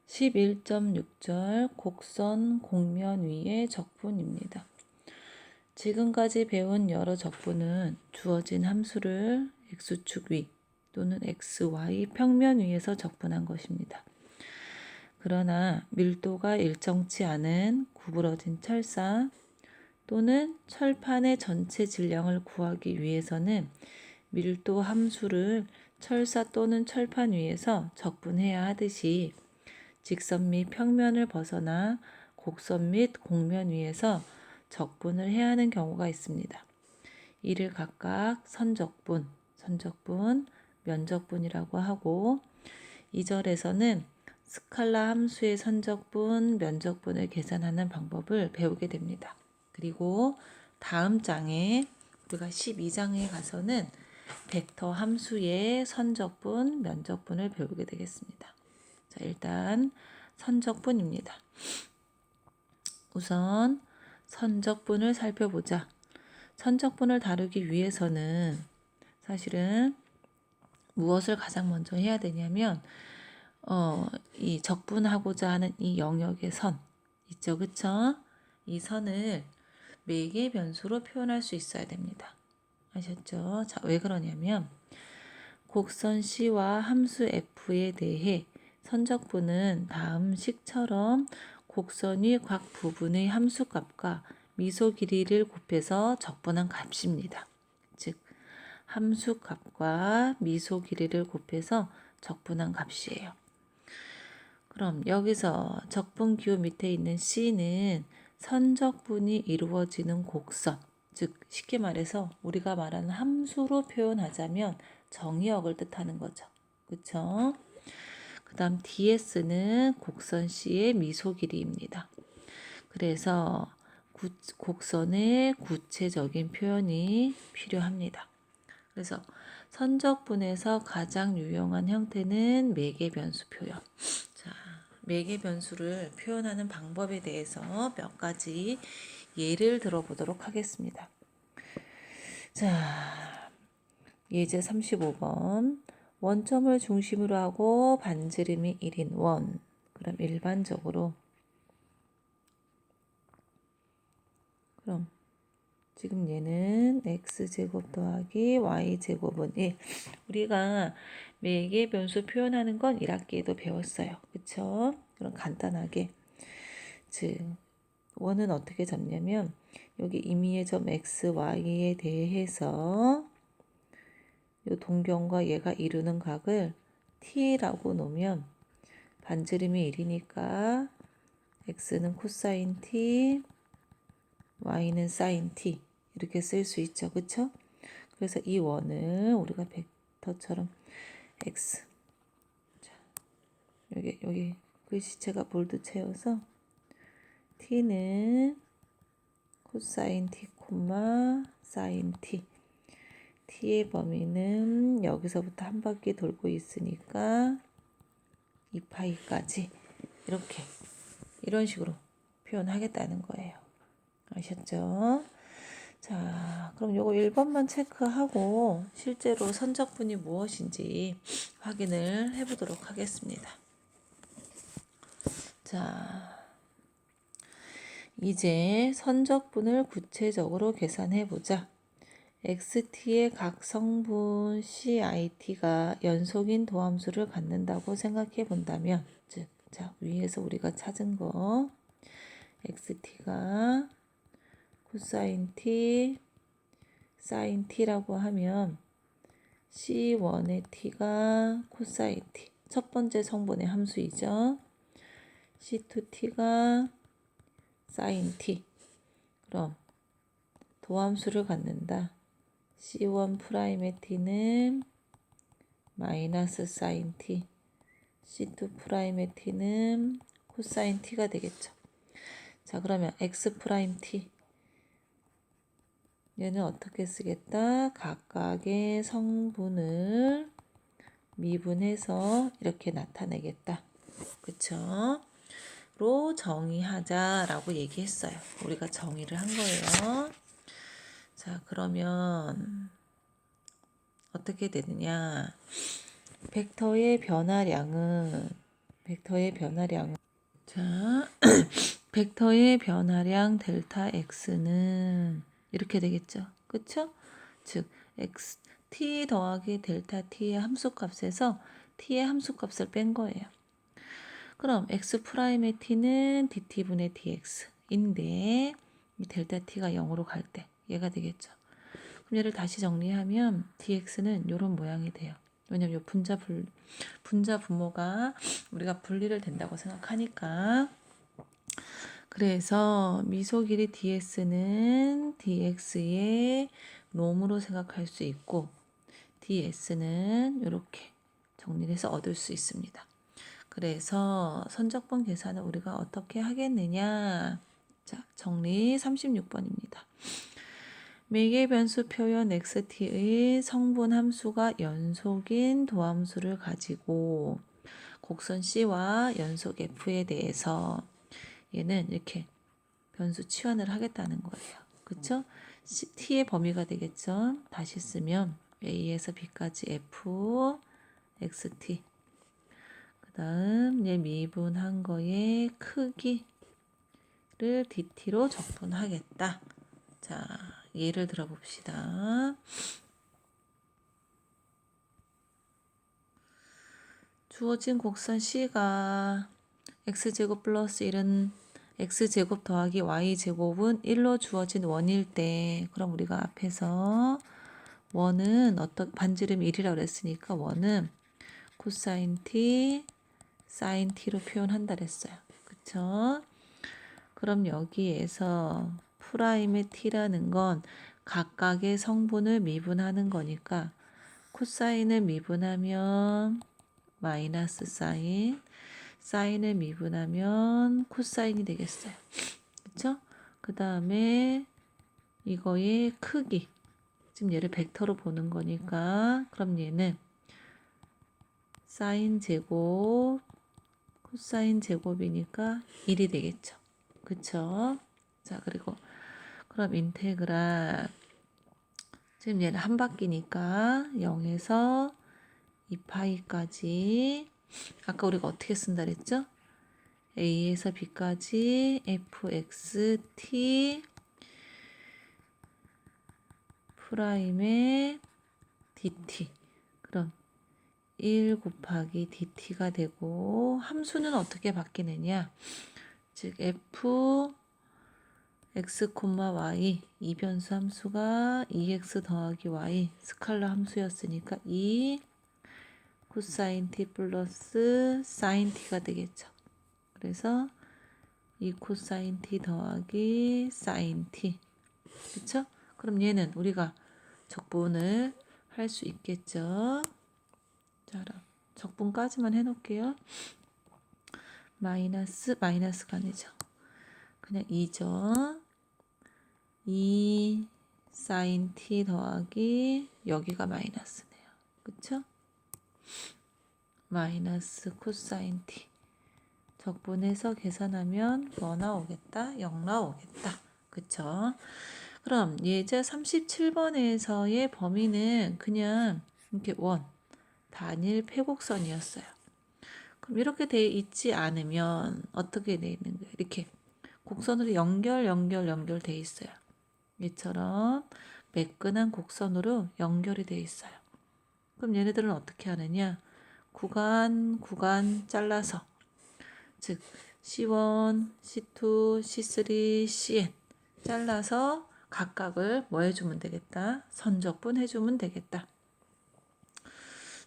11.6절 곡선 곡면 위의 적분입니다. 지금까지 배운 여러 적분은 주어진 함수를 x축 위 또는 xy 평면 위에서 적분한 것입니다. 그러나 밀도가 일정치 않은 구부러진 철사 또는 철판의 전체 질량을 구하기 위해서는 밀도 함수를 철사 또는 철판 위에서 적분해야 하듯이 직선 및 평면을 벗어나 곡선 및 곡면 위에서 적분을 해야 하는 경우가 있습니다. 이를 각각 선적분, 면적분이라고 하고 2절에서는 스칼라 함수의 선적분, 면적분을 계산하는 방법을 배우게 됩니다. 그리고 다음 장에 우리가 12장에 가서는 벡터 함수의 선적분, 면적분을 배우게 되겠습니다. 자, 일단 선적분입니다. 우선 선적분을 살펴보자. 선적분을 다루기 위해서는 사실은 무엇을 가장 먼저 해야 되냐면 이 적분하고자 하는 이 영역의 선 있죠, 그쵸? 이 선을 매개 변수로 표현할 수 있어야 됩니다. 아셨죠? 자, 왜 그러냐면 곡선 C와 함수 F에 대해 선적분은 다음 식처럼 곡선의 각 부분의 함수값과 미소 길이를 곱해서 적분한 값입니다. 즉, 함수값과 미소 길이를 곱해서 적분한 값이에요. 그럼 여기서 적분 기호 밑에 있는 C는 선적분이 이루어지는 곡선, 즉 쉽게 말해서 우리가 말하는 함수로 표현하자면 정의역을 뜻하는 거죠. 그쵸? 그 다음 DS는 곡선 C의 미소 길이입니다. 그래서 곡선의 구체적인 표현이 필요합니다. 그래서 선적분에서 가장 유용한 형태는 매개 변수 표현. 자, 매개 변수를 표현하는 방법에 대해서 몇 가지 예를 들어보도록 하겠습니다. 자, 예제 35번. 원점을 중심으로 하고 반지름이 1인 원. 그럼 일반적으로 지금 얘는 x제곱 더하기 y제곱은 1. 우리가 매개 변수 표현하는 건 1학기에도 배웠어요. 그쵸? 그럼 간단하게. 즉, 원은 어떻게 잡냐면 여기 임의의 점 x, y에 대해서 이 동경과 얘가 이루는 각을 t라고 놓으면 반지름이 1이니까 x는 코사인 t, y는 사인 t 이렇게 쓸 수 있죠. 그쵸? 그래서 이 원을 우리가 벡터처럼 x 자, 여기 글씨체가 볼드 채워서 t는 코사인 t, 사인 t t의 범위는 여기서부터 한 바퀴 돌고 있으니까 2파이까지 이렇게 이런 식으로 표현하겠다는 거예요. 아셨죠? 자, 그럼 요거 1번만 체크하고 실제로 선적분이 무엇인지 확인을 해보도록 하겠습니다. 자, 이제 선적분을 구체적으로 계산해보자. xt의 각 성분 cit가 연속인 도함수를 갖는다고 생각해 본다면, 즉, 자, 위에서 우리가 찾은 거 xt가 코사인 t, 사인 t라고 하면 c1의 t가 코사인 t, 첫 번째 성분의 함수이죠. c2t가 사인 t. 그럼 도함수를 갖는다. c1 프라임의 t는 마이너스 사인 t, c2 프라임의 t는 코사인 t가 되겠죠. 자, 그러면 x 프라임 t 얘는 어떻게 쓰겠다? 각각의 성분을 미분해서 이렇게 나타내겠다. 그쵸? 로 정의하자라고 얘기했어요. 우리가 정의를 한 거예요. 자, 그러면 어떻게 되느냐? 벡터의 변화량은 벡터의 변화량. 자, 벡터의 변화량 델타 x는 이렇게 되겠죠. 그쵸? 즉 x t 더하기 델타 t의 함수값에서 t의 함수값을 뺀 거예요. 그럼 x 프라임의 t는 dt분의 dx인데 이 델타 t가 0으로 갈 때 얘가 되겠죠. 그럼 얘를 다시 정리하면 dx는 이런 모양이 돼요. 왜냐면 요 분자 분모가 우리가 분리를 된다고 생각하니까. 그래서 미소 길이 ds는 dx의 롬으로 생각할 수 있고 ds는 이렇게 정리를 해서 얻을 수 있습니다. 그래서 선적분 계산을 우리가 어떻게 하겠느냐. 자, 정리 36번입니다. 매개 변수 표현 xt의 성분 함수가 연속인 도함수를 가지고 곡선 C와 연속 F에 대해서 얘는 이렇게 변수 치환을 하겠다는 거예요. 그쵸? T의 범위가 되겠죠? 다시 쓰면 A에서 B까지 F, XT. 그 다음 얘 미분한 거의 크기를 DT로 적분하겠다. 자, 예를 들어 봅시다. 주어진 곡선 C가 x제곱 플러스 1은 x제곱 더하기 y제곱은 1로 주어진 원일 때, 그럼 우리가 앞에서 원은 어떤 반지름 1이라고 그랬으니까 원은 코사인 t, 사인 t로 표현한다 그랬어요. 그쵸? 그럼 여기에서 프라임의 t라는 건 각각의 성분을 미분하는 거니까 코사인을 미분하면 마이너스 사인, 사인을 미분하면 코사인이 되겠어요. 그쵸? 그 다음에 이거의 크기, 지금 얘를 벡터로 보는 거니까 그럼 얘는 사인 제곱, 코사인 제곱이니까 1이 되겠죠. 그쵸? 자, 그리고 그럼 인테그랄, 지금 얘는 한 바퀴니까 0에서 2파이까지 아까 우리가 어떻게 쓴다 그랬죠? A에서 B까지 fxt 프라임의 dt. 그럼 1 곱하기 dt가 되고 함수는 어떻게 바뀌느냐? 즉 f x, y 이 변수 함수가 2x 더하기 y 스칼라 함수였으니까 2 코사인 t 플러스 사인 t가 되겠죠. 그래서 2 코사인 t 더하기 사인 t. 그쵸? 그럼 얘는 우리가 적분을 할 수 있겠죠. 자, 적분까지만 해놓을게요. 마이너스가 아니죠. 그냥 2죠. 2 사인 t 더하기 여기가 마이너스네요. 그쵸? 마이너스 코사인 t. 적분해서 계산하면 뭐 나오겠다? 0 나오겠다. 그쵸? 그럼 예제 37번에서의 범위는 그냥 이렇게 단일 폐곡선이었어요. 그럼 이렇게 돼 있지 않으면 어떻게 돼 있는 거예요? 이렇게 곡선으로 연결돼 있어요. 이처럼 매끈한 곡선으로 연결이 돼 있어요. 그럼 얘네들은 어떻게 하느냐? 구간 잘라서, 즉 C1, C2, C3, CN 잘라서 각각을 뭐 해주면 되겠다? 선적분 해주면 되겠다.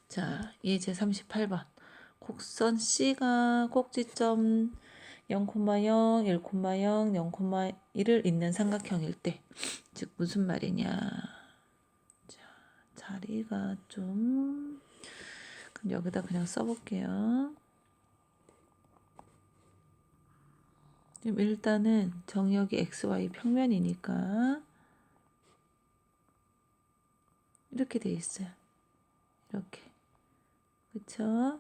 자, 예제 38번. 곡선 C가 꼭지점 0,0, 1,0, 0,1을 잇는 삼각형일 때, 즉 무슨 말이냐? 자, 자리가 좀, 그럼 여기다 그냥 써볼게요. 지금 일단은 정역이 XY 평면이니까 이렇게 돼 있어요. 이렇게. 그쵸?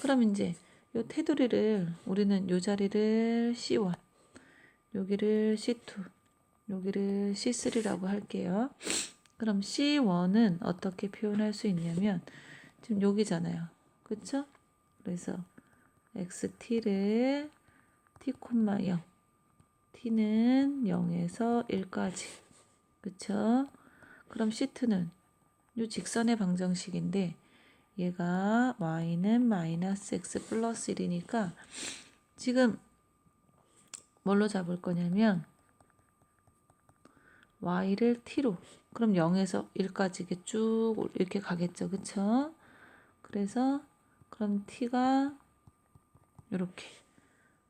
그럼 이제 요 테두리를 우리는 요 자리를 C1, 여기를 C2, 여기를 C3라고 할게요. 그럼 C1은 어떻게 표현할 수 있냐면 지금 여기잖아요. 그쵸? 그래서 xt를 t, 0 t는 0에서 1까지 그쵸? 그럼 c2는 이 직선의 방정식인데 얘가 y는 마이너스 x 플러스 1이니까 지금 뭘로 잡을 거냐면 y를 t로 그럼 0에서 1까지 이렇게 쭉 이렇게 가겠죠. 그쵸? 그래서 그럼 t가 이렇게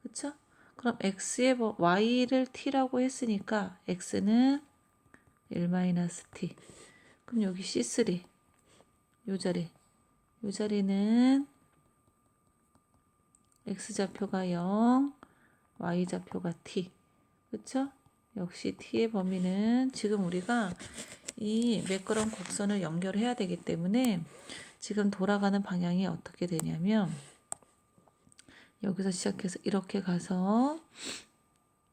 그쵸? 그럼 x의 y를 t라고 했으니까 x는 1-t 그럼 여기 c3 요 자리는 x좌표가 0 y좌표가 t 그쵸? 역시 t의 범위는 지금 우리가 이 매끄러운 곡선을 연결해야 되기 때문에 지금 돌아가는 방향이 어떻게 되냐면 여기서 시작해서 이렇게 가서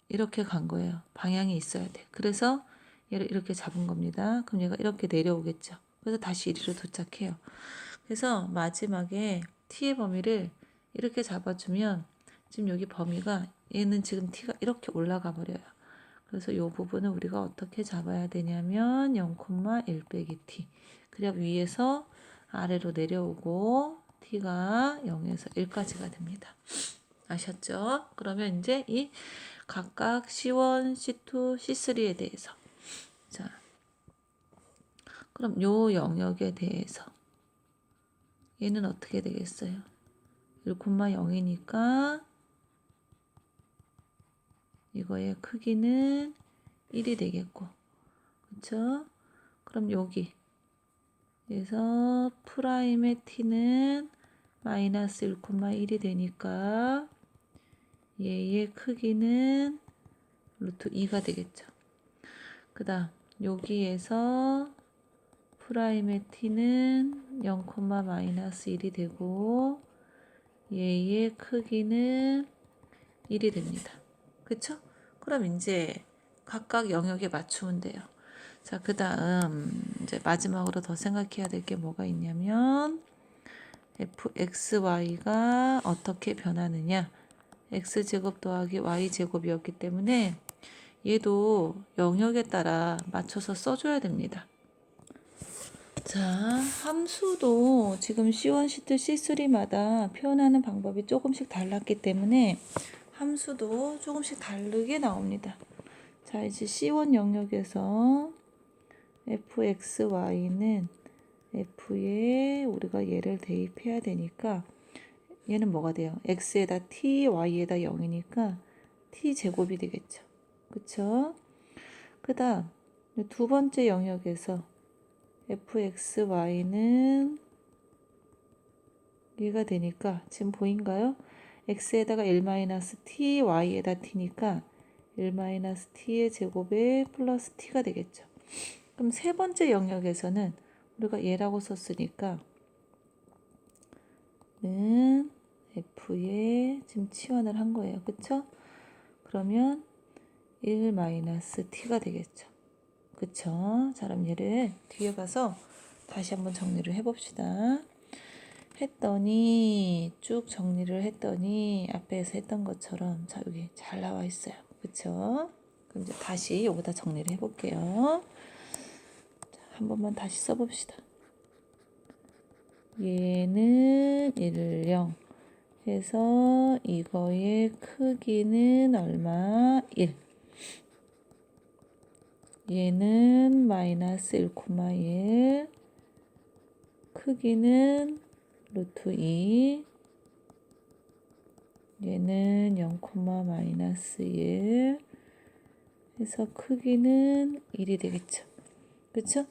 이렇게 간 거예요. 방향이 있어야 돼. 그래서 얘를 이렇게 잡은 겁니다. 그럼 얘가 이렇게 내려오겠죠. 그래서 다시 이리로 도착해요. 그래서 마지막에 t의 범위를 이렇게 잡아주면 지금 여기 범위가 얘는 지금 t가 이렇게 올라가 버려요. 그래서 이 부분은 우리가 어떻게 잡아야 되냐면 0,1 빼기 t. 그래야 위에서 아래로 내려오고 t가 0에서 1까지가 됩니다. 아셨죠? 그러면 이제 이 각각 C1, C2, C3에 대해서 자, 그럼 요 영역에 대해서 얘는 어떻게 되겠어요? 1,0이니까 이거의 크기는 1이 되겠고 그쵸? 그럼 여기에서 프라임의 t는 마이너스 1,1이 되니까 얘의 크기는 루트 2가 되겠죠. 그 다음 여기에서 프라임의 t는 0, 마이너스 1이 되고 얘의 크기는 1이 됩니다. 그쵸? 그럼 이제 각각 영역에 맞추면 돼요. 자, 그 다음 이제 마지막으로 더 생각해야 될 게 뭐가 있냐면 fxy가 어떻게 변하느냐 x제곱 더하기 y제곱이었기 때문에 얘도 영역에 따라 맞춰서 써줘야 됩니다. 자, 함수도 지금 C1, C2, C3마다 표현하는 방법이 조금씩 달랐기 때문에 함수도 조금씩 다르게 나옵니다. 자, 이제 C1 영역에서 fxy는 f에 우리가 얘를 대입해야 되니까 얘는 뭐가 돼요? x에다 t, y에다 0이니까 t 제곱이 되겠죠. 그쵸? 그 다음 두 번째 영역에서 fxy는 얘가 되니까 지금 보인가요? x에다가 1-t, y에다 t니까 1-t의 제곱에 플러스 t가 되겠죠. 그럼 세 번째 영역에서는 우리가 얘라고 썼으니까 는 f에 지금 치환을 한 거예요. 그쵸? 그러면 1-t가 되겠죠. 그쵸? 자, 그럼 얘를 뒤에 가서 다시 한번 정리를 해봅시다. 했더니 쭉 정리를 했더니 앞에서 했던 것처럼 자 여기 잘 나와 있어요. 그쵸? 그럼 이제 다시 여기다 정리를 해볼게요. 자, 한 번만 다시 써봅시다. 얘는 1, 0 해서 이거의 크기는 얼마? 1. 얘는 마이너스 1,1 크기는 루트 2 얘는 0, 마이너스 1 해서 크기는 1이 되겠죠. 그쵸?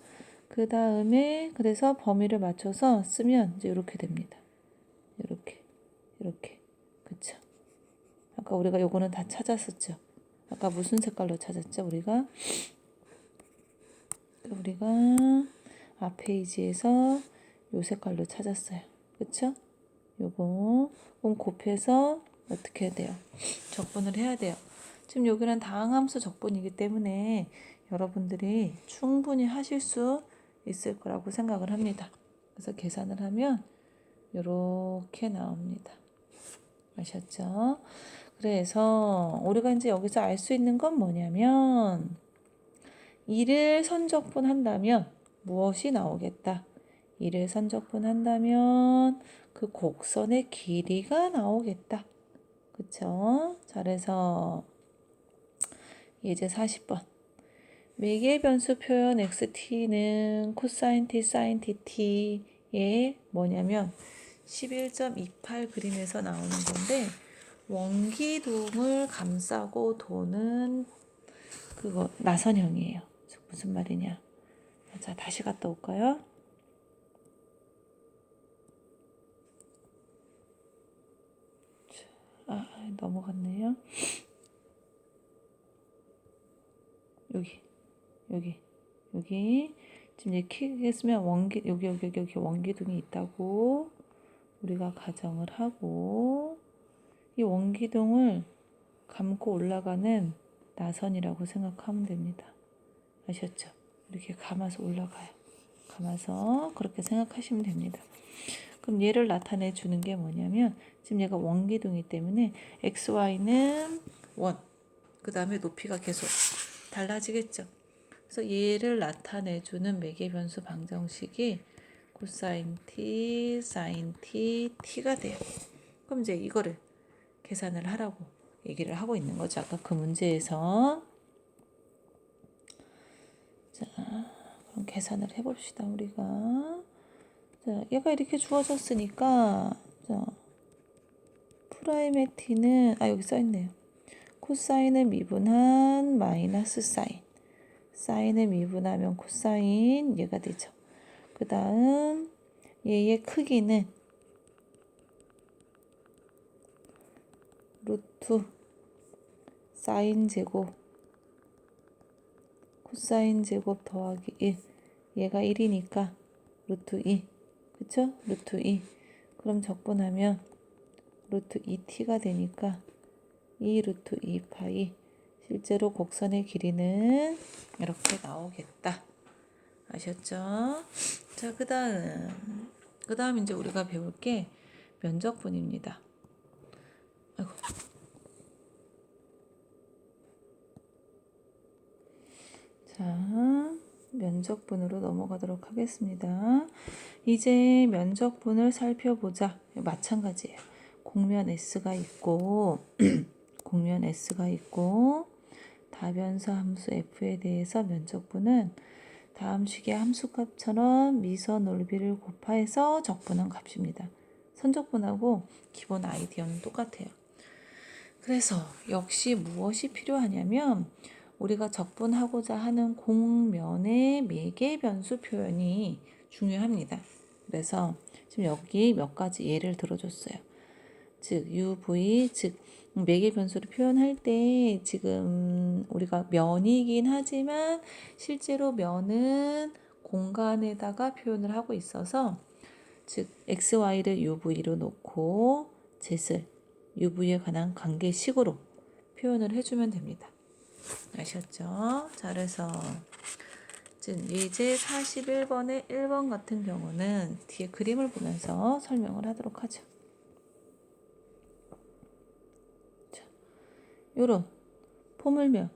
그 다음에 그래서 범위를 맞춰서 쓰면 이제 이렇게 됩니다. 이렇게 그쵸? 아까 우리가 요거는 다 찾았었죠. 아까 무슨 색깔로 찾았죠? 우리가 앞 페이지에서 요 색깔로 찾았어요. 그쵸? 요거 그럼 곱해서 어떻게 해야 돼요? 적분을 해야 돼요. 지금 여기는 다항함수 적분이기 때문에 여러분들이 충분히 하실 수 있을 거라고 생각을 합니다. 그래서 계산을 하면 이렇게 나옵니다. 아셨죠? 그래서 우리가 이제 여기서 알 수 있는 건 뭐냐면 2를 선적분한다면 무엇이 나오겠다. 2를 선적분한다면 그 곡선의 길이가 나오겠다. 그쵸? 자, 그래서 이제 40번. 매개 변수 표현 xt는 코사인 t, 사인 t의 뭐냐면 11.28 그림에서 나오는 건데 원기둥을 감싸고 도는 그거 나선형이에요. 무슨 말이냐? 자, 다시 갔다 올까요? 넘어갔네요. 여기 지금 이제 킥했으면 여기 원기둥이 있다고 우리가 가정을 하고 이 원기둥을 감고 올라가는 나선이라고 생각하면 됩니다. 아셨죠? 이렇게 감아서 올라가요. 감아서 그렇게 생각하시면 됩니다. 그럼 얘를 나타내 주는 게 뭐냐면 지금 얘가 원기둥이기 때문에 xy는 1, 그 다음에 높이가 계속 달라지겠죠. 그래서 얘를 나타내 주는 매개변수 방정식이 코사인 t, 사인 t, t가 돼요. 그럼 이제 이거를 계산을 하라고 얘기를 하고 있는 거죠. 아까 그 문제에서. 자, 그럼 계산을 해봅시다. 우리가. 자, 얘가 이렇게 주어졌으니까 자, 프라임의 t는 여기 써있네요. 코사인을 미분한 마이너스 사인. 사인을 미분하면 코사인 얘가 되죠. 그 다음 얘의 크기는 루트 사인 제곱 코사인 제곱 더하기 1. 얘가 1이니까 루트 2. 그쵸? 루트 2. 그럼 적분하면 루트 2t가 되니까 2 루트 2 파이. 실제로 곡선의 길이는 이렇게 나오겠다. 아셨죠? 자, 그 다음 이제 우리가 배울 게 면적분입니다. 아이고. 자, 면적분으로 넘어가도록 하겠습니다. 이제 면적분을 살펴보자. 마찬가지예요. 곡면 S가 있고 곡면 S가 있고 다변수 함수 F에 대해서 면적분은 다음 식의 함수값처럼 미서 넓이를 곱하여서 적분한 값입니다. 선적분하고 기본 아이디어는 똑같아요. 그래서 역시 무엇이 필요하냐면 우리가 적분하고자 하는 곡면의 매개 변수 표현이 중요합니다. 그래서 지금 여기 몇 가지 예를 들어줬어요. 즉 UV, 즉 매개 변수를 표현할 때 지금 우리가 면이긴 하지만 실제로 면은 공간에다가 표현을 하고 있어서 즉 XY를 UV로 놓고 Z를 UV에 관한 관계식으로 표현을 해주면 됩니다. 아셨죠? 자, 그래서 예제 41번의 1번 같은 경우는 뒤에 그림을 보면서 설명을 하도록 하죠. 자, 요런 포물면은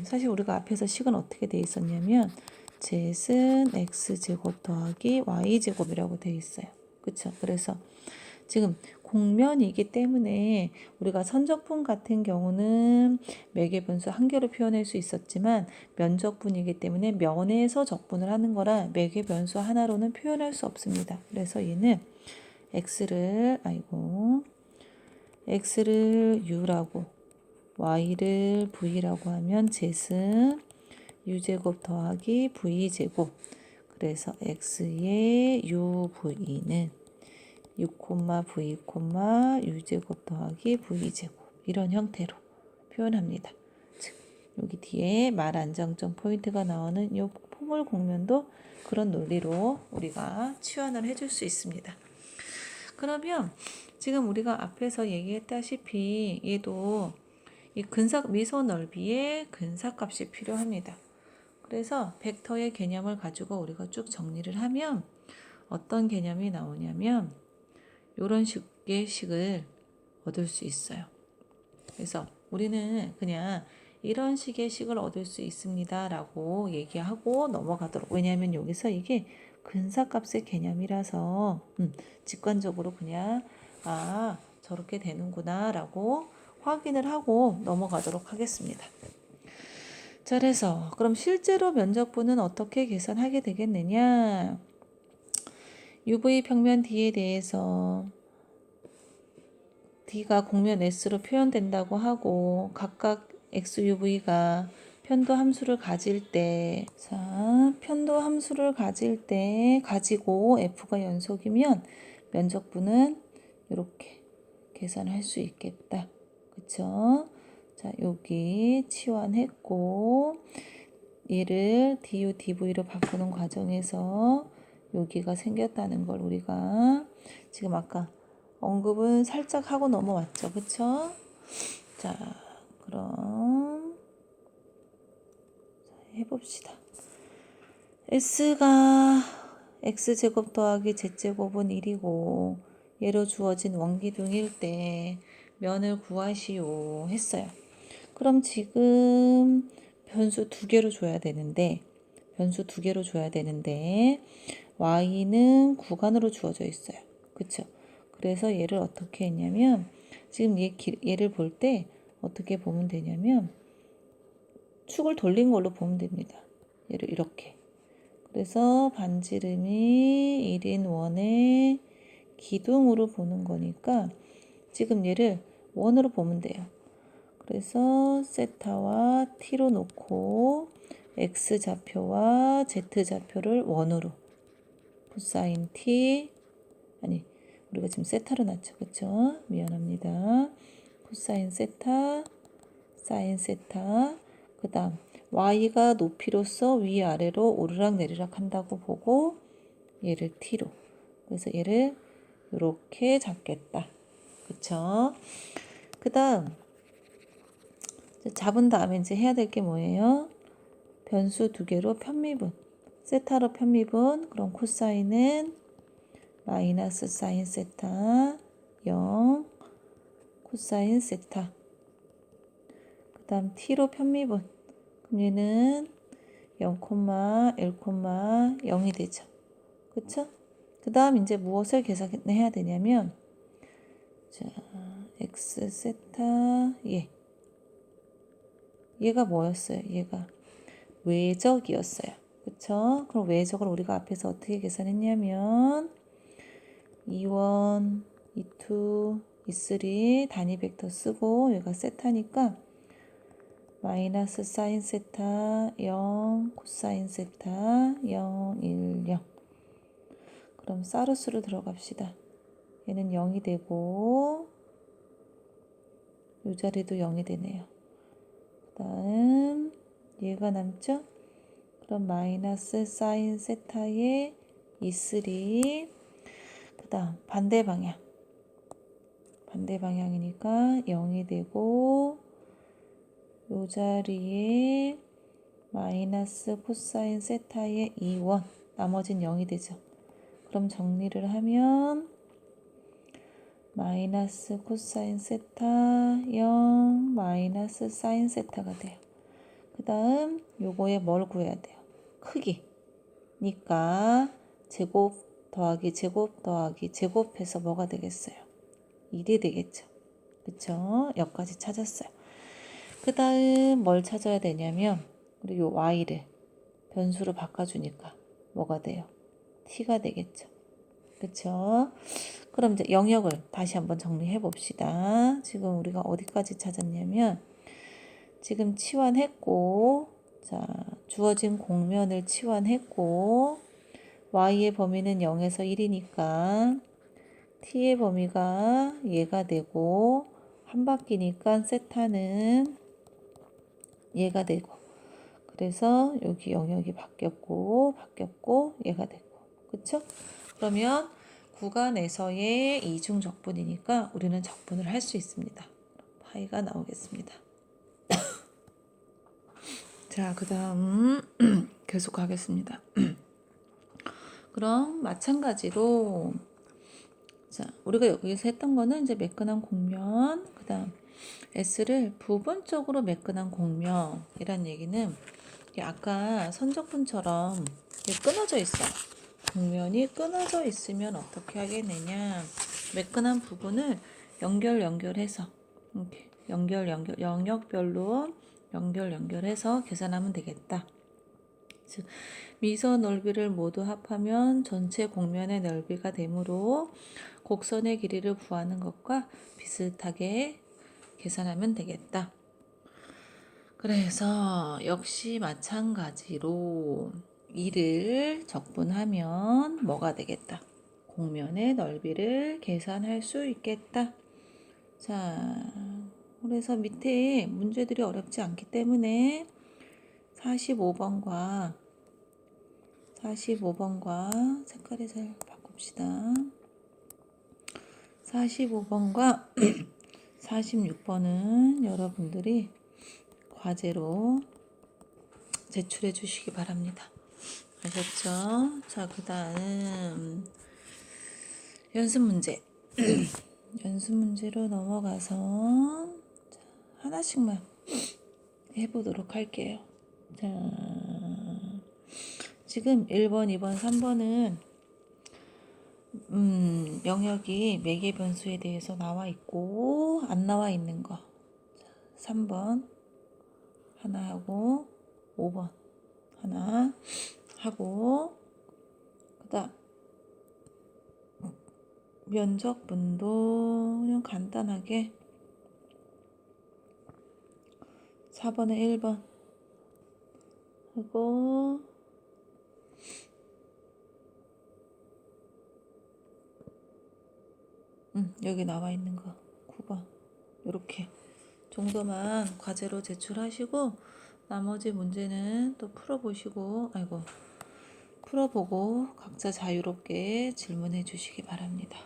사실 우리가 앞에서 식은 어떻게 돼 있었냐면 Z는 X제곱 더하기 Y제곱이라고 돼 있어요. 그쵸? 그래서 지금 곡면이기 때문에 우리가 선적분 같은 경우는 매개분수 한 개로 표현할 수 있었지만 면적분이기 때문에 면에서 적분을 하는 거라 매개변수 하나로는 표현할 수 없습니다. 그래서 얘는 x를 u라고 y를 v라고 하면 z는 u제곱 더하기 v제곱. 그래서 x의 uv는 6, v, u제곱 더하기 v제곱 이런 형태로 표현합니다. 즉 여기 뒤에 말 안정점 포인트가 나오는 이 포물 곡면도 그런 논리로 우리가 치환을 해줄 수 있습니다. 그러면 지금 우리가 앞에서 얘기했다시피 얘도 이 미소 넓이의 근사값이 필요합니다. 그래서 벡터의 개념을 가지고 우리가 쭉 정리를 하면 어떤 개념이 나오냐면 이런 식의 식을 얻을 수 있어요. 그래서 우리는 그냥 이런 식의 식을 얻을 수 있습니다 라고 얘기하고 넘어가도록. 왜냐하면 여기서 이게 근사값의 개념이라서 직관적으로 그냥 저렇게 되는구나 라고 확인을 하고 넘어가도록 하겠습니다. 자, 그래서 그럼 실제로 면적분은 어떻게 계산하게 되겠느냐. UV 평면 D에 대해서 D가 공면 S로 표현된다고 하고 각각 XUV가 편도 함수를 가질 때, 편도 함수를 가질 때 가지고 F가 연속이면 면적분은 이렇게 계산할 수 있겠다. 그쵸? 자, 여기 치환했고 얘를 DU, DV로 바꾸는 과정에서 여기가 생겼다는 걸 우리가 지금 아까 언급은 살짝 하고 넘어왔죠. 그쵸? 자, 그럼 해봅시다. S가 X제곱 더하기 Z제곱은 1이고 얘로 주어진 원기둥일 때 면을 구하시오 했어요. 그럼 지금 변수 두 개로 줘야 되는데 y는 구간으로 주어져 있어요. 그쵸? 그래서 얘를 어떻게 했냐면 지금 얘를 볼 때 어떻게 보면 되냐면 축을 돌린 걸로 보면 됩니다. 얘를 이렇게. 그래서 반지름이 1인 원의 기둥으로 보는 거니까 지금 얘를 원으로 보면 돼요. 그래서 세타와 t로 놓고 x 좌표와 z 좌표를 원으로 코사인 t 우리가 지금 세타로 놨죠. 그쵸? 미안합니다. 코사인 세타, 사인 세타. 그 다음 y가 높이로서 위아래로 오르락 내리락 한다고 보고 얘를 t로. 그래서 얘를 이렇게 잡겠다. 그쵸? 그 다음 잡은 다음에 이제 해야 될 게 뭐예요? 변수 두 개로 편미분. 세타로 편미분. 그럼 코사인은 마이너스 사인 세타 0 코사인 세타. 그 다음 t로 편미분. 그럼 얘는 0, 1, 0이 되죠. 그쵸? 그 다음 이제 무엇을 계산해야 되냐면 자, x 세타 얘가 뭐였어요? 얘가 외적이었어요. 그쵸? 그럼 외적을 우리가 앞에서 어떻게 계산했냐면 2원, 2, 2, 3 단위 벡터 쓰고 얘가 세타니까 마이너스 사인 세타 0, 코사인 세타 0, 1, 0. 그럼 사루스로 들어갑시다. 얘는 0이 되고 이 자리도 0이 되네요. 그 다음 얘가 남죠? 그럼 마이너스 사인 세타의 2, 3. 그 다음 반대 방향이니까 0이 되고 이 자리에 마이너스 코사인 세타의 2원 나머진 0이 되죠. 그럼 정리를 하면 마이너스 코사인 세타 0 마이너스 사인 세타가 돼요. 그 다음 요거에 뭘 구해야 돼요? 크기니까 제곱 더하기 제곱해서 뭐가 되겠어요? 1이 되겠죠. 그쵸? 여기까지 찾았어요. 그 다음 뭘 찾아야 되냐면 우리 요 y를 변수로 바꿔주니까 뭐가 돼요? t가 되겠죠. 그쵸? 그럼 이제 영역을 다시 한번 정리해 봅시다. 지금 우리가 어디까지 찾았냐면 지금 치환했고 자 주어진 공면을 치환했고 y의 범위는 0에서 1이니까 t의 범위가 얘가 되고 한 바퀴니까 세타는 얘가 되고 그래서 여기 영역이 바뀌었고 얘가 되고 그쵸? 그러면 구간에서의 이중 적분이니까 우리는 적분을 할 수 있습니다. 파이가 나오겠습니다. 자, 그 다음 계속 가겠습니다. 그럼 마찬가지로 자, 우리가 여기서 했던 거는 이제 매끈한 곡면, 그 다음 S를 부분적으로 매끈한 곡면이란 얘기는 이게 아까 선적분처럼 이게 끊어져 있어. 곡면이 끊어져 있으면 어떻게 하겠느냐. 매끈한 부분을 연결해서 이렇게 영역별로 연결해서 계산하면 되겠다. 즉 미서 넓이를 모두 합하면 전체 곡면의 넓이가 되므로 곡선의 길이를 구하는 것과 비슷하게 계산하면 되겠다. 그래서 역시 마찬가지로 이를 적분하면 뭐가 되겠다. 곡면의 넓이를 계산할 수 있겠다. 자, 그래서 밑에 문제들이 어렵지 않기 때문에 45번과 색깔을 잘 바꿉시다. 45번과 46번은 여러분들이 과제로 제출해 주시기 바랍니다. 아셨죠? 자, 그 다음 연습 문제. 연습 문제로 넘어가서 하나씩만 해보도록 할게요. 자, 지금 1번, 2번, 3번은 영역이 매개 변수에 대해서 나와 있고 안 나와 있는 거 3번 하나 하고 5번 하나 하고 그다음 면적분도 그냥 간단하게 4번에 1번 하고 여기 나와 있는 거 9번 이렇게 정도만 과제로 제출하시고 나머지 문제는 또 풀어보고 각자 자유롭게 질문해 주시기 바랍니다.